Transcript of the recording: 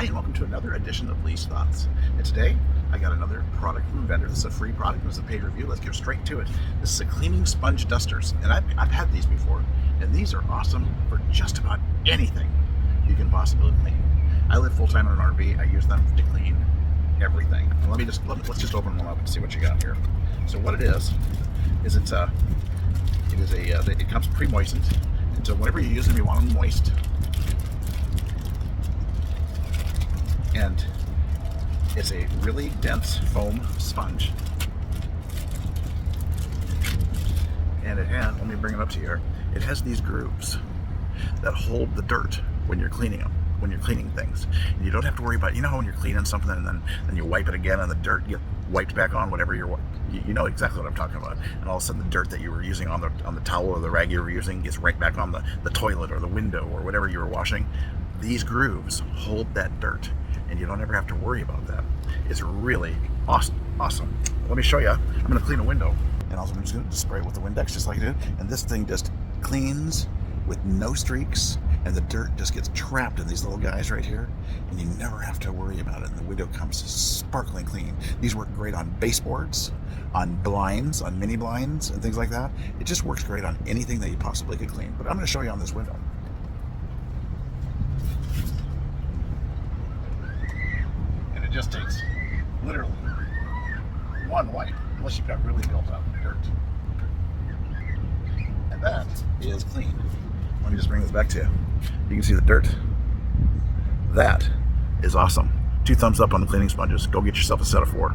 Hi, and welcome to another edition of Lee's Thoughts. And today, I got another product from a vendor. This is a free product. This is a paid review. Let's get straight to it. This is a cleaning sponge dusters, and I've had these before, and these are awesome for just about anything you can possibly clean. I live full-time in an RV. I use them to clean everything. And let's just open one up and see what you got here. So what it is it comes pre-moistened, and so whenever you use them, you want them moist. And it's a really dense foam sponge. And it has, let me bring it up to here, it has these grooves that hold the dirt when you're cleaning them, when you're cleaning things. And you don't have to worry about, you know how when you're cleaning something and then you wipe it again and the dirt gets wiped back on, whatever you know exactly what I'm talking about. And all of a sudden the dirt that you were using on the towel or the rag you were using gets right back on the toilet or the window or whatever you were washing. These grooves hold that dirt, and you don't ever have to worry about that. It's really awesome. Let me show you. I'm going to clean a window, and also I'm just going to spray it with the Windex just like I did, and this thing just cleans with no streaks, and the dirt just gets trapped in these little guys right here, and you never have to worry about it, and the window comes sparkling clean. These work great on baseboards, on blinds, on mini blinds, and things like that. It just works great on anything that you possibly could clean, but I'm going to show you on this window. It just takes literally one wipe, unless you've got really built up dirt. And that is clean. Let me just bring this back to you. You can see the dirt. That is awesome. 2 thumbs up on the cleaning sponges. Go get yourself a set of 4.